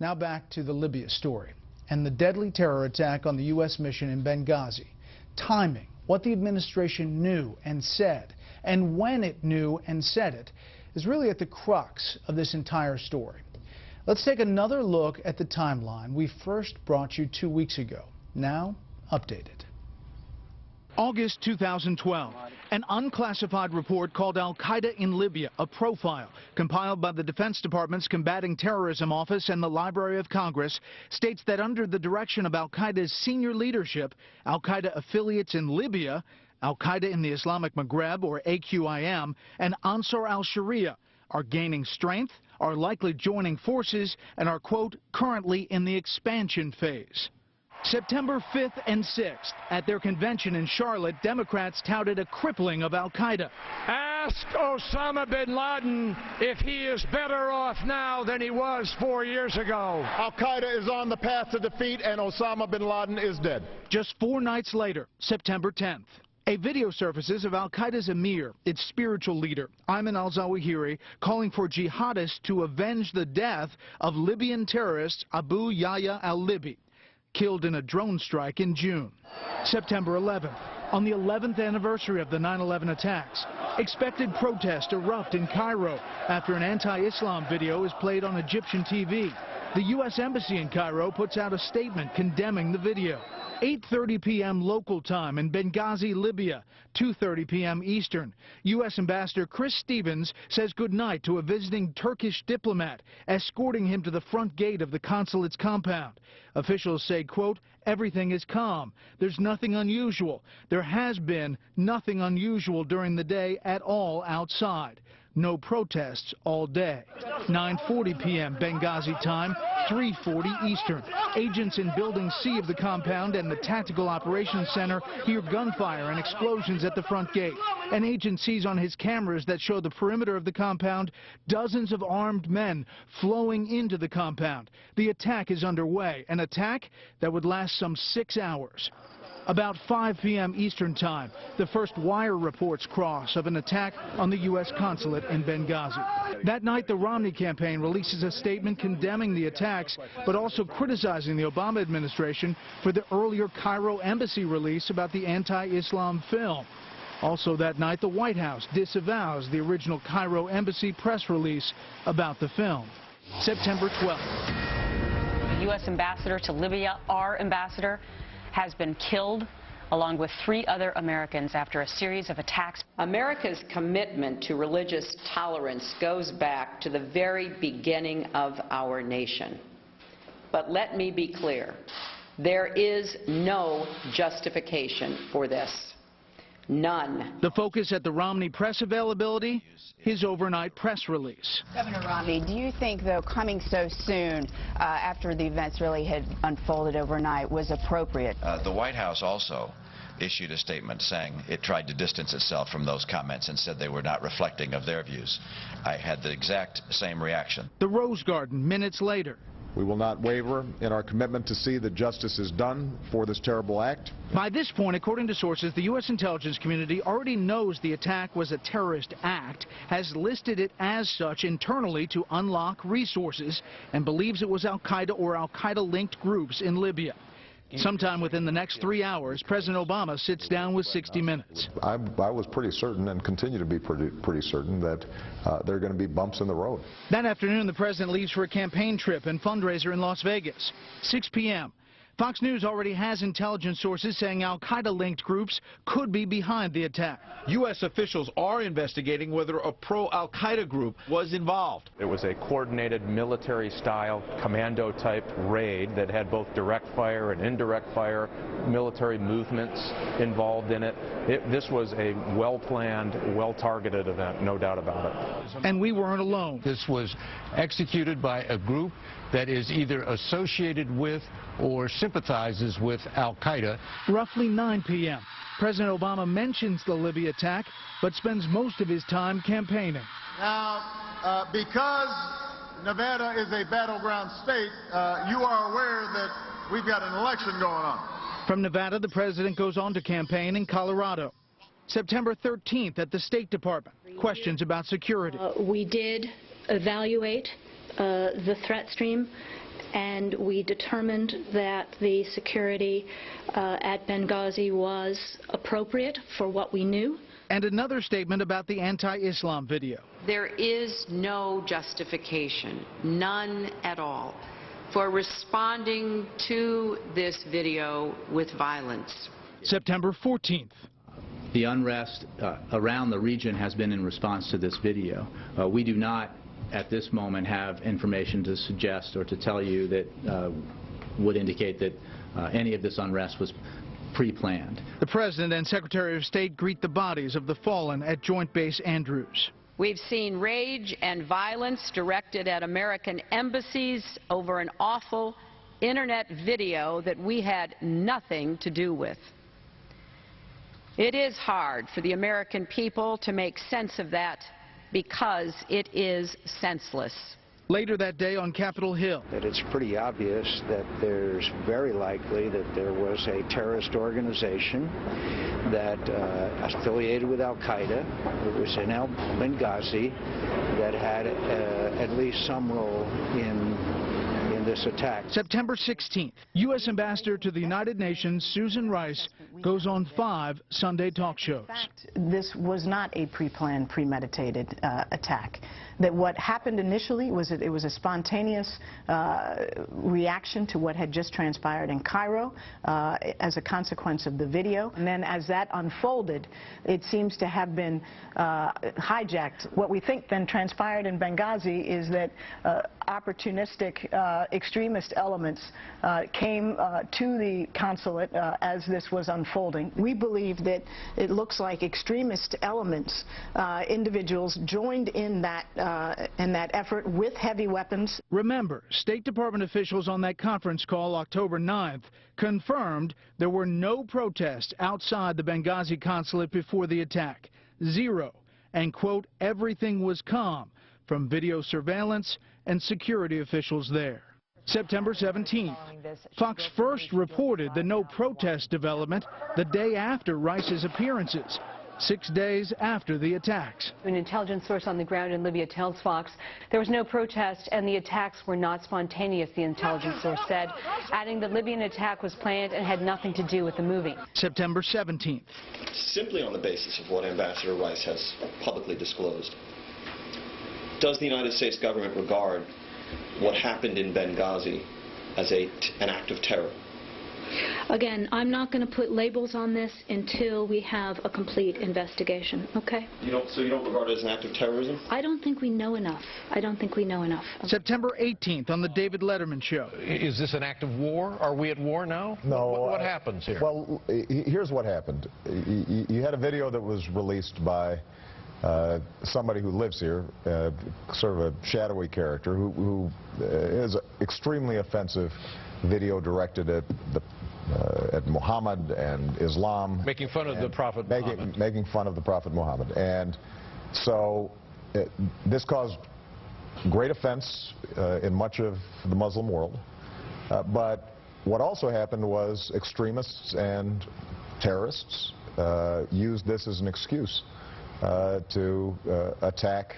Now back to the Libya story and the deadly terror attack on the U.S. mission in Benghazi. Timing, what the administration knew and said, and when it knew and said it, is really at the crux of this entire story. Let's take another look at the timeline we first brought you 2 weeks ago, now updated. August 2012, an unclassified report called Al-Qaeda in Libya, a profile compiled by the Defense Department's Combating Terrorism Office and the Library of Congress, states that under the direction of Al-Qaeda's senior leadership, Al-Qaeda affiliates in Libya, Al-Qaeda in the Islamic Maghreb, or AQIM, and Ansar al-Sharia are gaining strength, are likely joining forces, and are, quote, currently in the expansion phase. September 5th and 6th, at their convention in Charlotte, Democrats touted a crippling of Al-Qaeda. Ask Osama bin Laden if he is better off now than he was 4 years ago. Al-Qaeda is on the path to defeat, and Osama bin Laden is dead. Just 4 nights later, September 10th, a video surfaces of Al-Qaeda's emir, its spiritual leader, Ayman al-Zawahiri, calling for jihadists to avenge the death of Libyan terrorist Abu Yahya al-Libi, killed in a drone strike in June. September 11th, on the 11th anniversary of the 9/11 attacks, expected protests erupt in Cairo after an anti-Islam video is played on Egyptian TV. The U.S. Embassy in Cairo puts out a statement condemning the video. 8:30 p.m. local time in Benghazi, Libya, 2:30 p.m. Eastern. U.S. Ambassador Chris Stevens says goodnight to a visiting Turkish diplomat, escorting him to the front gate of the consulate's compound. Officials say, quote, everything is calm. There's nothing unusual. There has been nothing unusual during the day at all outside. No protests all day. 9:40 p.m. Benghazi time, 3:40 Eastern. Agents in Building C of the compound and the Tactical Operations Center hear gunfire and explosions at the front gate. An agent sees on his cameras that show the perimeter of the compound dozens of armed men flowing into the compound. The attack is underway, an attack that would last some 6 hours. About 5 p.m. Eastern time, the first wire reports cross of an attack on the U.S. consulate in Benghazi. That night, the Romney campaign releases a statement condemning the attacks, but also criticizing the Obama administration for the earlier Cairo embassy release about the anti-Islam film. Also that night, the White House disavows the original Cairo embassy press release about the film. September 12th. The U.S. ambassador to Libya, our ambassador, has been killed along with 3 other Americans after a series of attacks. America's commitment to religious tolerance goes back to the very beginning of our nation. But let me be clear, there is no justification for this. None. The focus at the Romney press availability, his overnight press release. Governor Romney, do you think, though, coming so soon after the events really had unfolded overnight was appropriate? The White House also issued a statement saying it tried to distance itself from those comments and said they were not reflecting of their views. I had the exact same reaction. The Rose Garden minutes later. We will not waver in our commitment to see that justice is done for this terrible act. By this point, according to sources, the U.S. intelligence community already knows the attack was a terrorist act, has listed it as such internally to unlock resources, and believes it was Al-Qaeda or Al-Qaeda-linked groups in Libya. Sometime within the next 3 hours, President Obama sits down with 60 Minutes. I was pretty certain and continue to be pretty certain that there are going to be bumps in the road. That afternoon, the president leaves for a campaign trip and fundraiser in Las Vegas. 6 p.m. Fox News already has intelligence sources saying Al-Qaeda-linked groups could be behind the attack. U.S. officials are investigating whether a pro-Al-Qaeda group was involved. It was a coordinated military-style commando-type raid that had both direct fire and indirect fire military movements involved in it. This was a well-planned, well-targeted event, no doubt about it. And we weren't alone. This was executed by a group that is either associated with or sympathizes with Al-Qaeda. Roughly 9 p.m. President Obama mentions the Libya attack, but spends most of his time campaigning. Now, because Nevada is a battleground state, you are aware that we've got an election going on. From Nevada, the president goes on to campaign in Colorado. September 13th at the State Department. Questions about security. We did evaluate the threat stream and we determined that the security at Benghazi was appropriate for what we knew. And another statement about the anti-Islam video. There is no justification, none at all, for responding to this video with violence. September 14th. The unrest around the region has been in response to this video. We do not, at this moment, have information to suggest or to tell you that would indicate that any of this unrest was pre-planned. The President and Secretary of State greet the bodies of the fallen at Joint Base Andrews. We've seen rage and violence directed at American embassies over an awful internet video that we had nothing to do with. It is hard for the American people to make sense of that because it is senseless. Later that day on Capitol Hill. That it's pretty obvious that there's very likely that there was a terrorist organization that affiliated with Al-Qaeda. It was in Benghazi that had at least some role in this attack. September 16th, U.S. Ambassador to the United Nations Susan Rice goes on 5 Sunday talk shows. In fact, this was not a pre-planned, premeditated attack. That what happened initially was it was a spontaneous reaction to what had just transpired in Cairo as a consequence of the video. And then as that unfolded, it seems to have been hijacked. What we think then transpired in Benghazi is that opportunistic extremist elements came to the consulate as this was unfolding. We believe that it looks like extremist elements, individuals joined in that effort with heavy weapons. Remember, State Department officials on that conference call October 9th confirmed there were no protests outside the Benghazi consulate before the attack. 0. And, quote, everything was calm from video surveillance and security officials there. September 17th, Fox first reported the no protest development the day after Rice's appearances, 6 days after the attacks. An intelligence source on the ground in Libya tells Fox there was no protest and the attacks were not spontaneous, the intelligence source said, adding the Libyan attack was planned and had nothing to do with the movie. September 17th. Simply on the basis of what Ambassador Rice has publicly disclosed, does the United States government regard what happened in Benghazi as an act of terror? Again, I'm not going to put labels on this until we have a complete investigation, okay? So you don't regard it as an act of terrorism? I don't think we know enough. I don't think we know enough. Okay. September 18th on the David Letterman Show. Is this an act of war? Are we at war now? No. What happens here? Well, here's what happened. You had a video that was released by somebody who lives here, sort of a shadowy character, who is an extremely offensive video directed at Muhammad and Islam. Making fun of the Prophet Muhammad. Making fun of the Prophet Muhammad. And so this caused great offense in much of the Muslim world. But what also happened was extremists and terrorists used this as an excuse to attack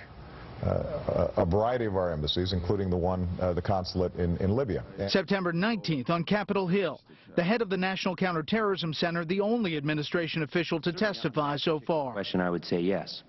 a variety of our embassies, including the consulate in Libya. September 19th on Capitol Hill, the head of the National Counterterrorism Center, the only administration official to testify so far. Question, I would say yes.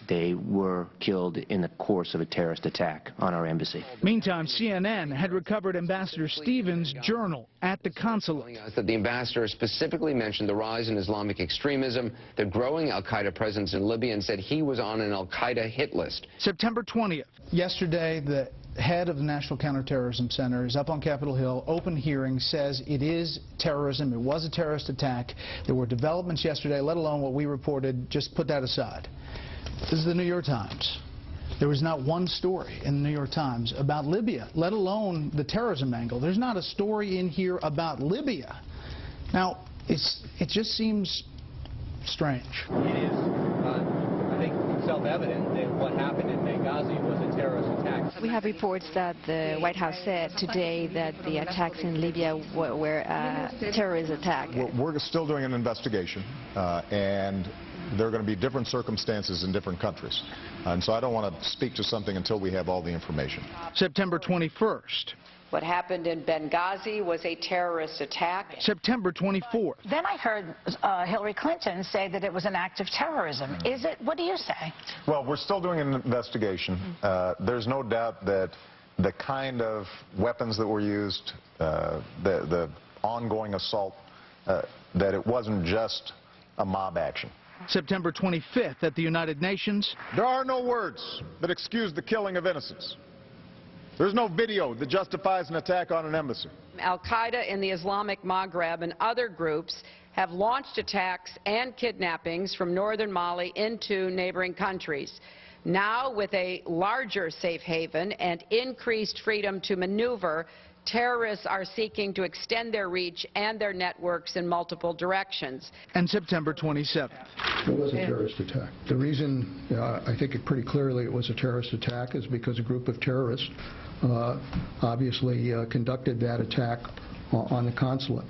They were killed in the course of a terrorist attack on our embassy. Meantime, CNN had recovered Ambassador Stevens' journal at the consulate. That the ambassador specifically mentioned the rise in Islamic extremism, the growing al-Qaeda presence in Libya, and said he was on an al-Qaeda hit list. September 20th. Yesterday, the head of the National Counterterrorism Center is up on Capitol Hill, open hearing, says it is terrorism, it was a terrorist attack. There were developments yesterday, let alone what we reported. Just put that aside. This is the New York Times. There was not one story in the New York Times about Libya, let alone the terrorism angle. There's not a story in here about Libya. Now, it just seems strange. It is, I think, self-evident that what happened in Benghazi was a terrorist attack. We have reports that the White House said today that the attacks in Libya were a terrorist attack. We're still doing an investigation, and there are going to be different circumstances in different countries. And so I don't want to speak to something until we have all the information. September 21st. What happened in Benghazi was a terrorist attack. September 24th. Then I heard Hillary Clinton say that it was an act of terrorism. Is it? What do you say? Well, we're still doing an investigation. There's no doubt that the kind of weapons that were used, the ongoing assault, that it wasn't just a mob action. September 25th at the United Nations. There are no words that excuse the killing of innocents. There's no video that justifies an attack on an embassy. Al-Qaeda in the Islamic Maghreb and other groups have launched attacks and kidnappings from northern Mali into neighboring countries. Now, with a larger safe haven and increased freedom to maneuver, terrorists are seeking to extend their reach and their networks in multiple directions. And September 27th. It was a terrorist attack. The reason I think it pretty clearly it was a terrorist attack is because a group of terrorists obviously conducted that attack on the consulate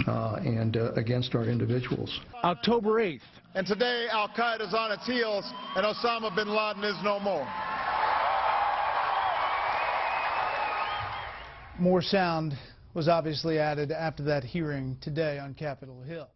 and against our individuals. October 8th. And today, Al-Qaeda is on its heels, and Osama bin Laden is no more. More sound was obviously added after that hearing today on Capitol Hill.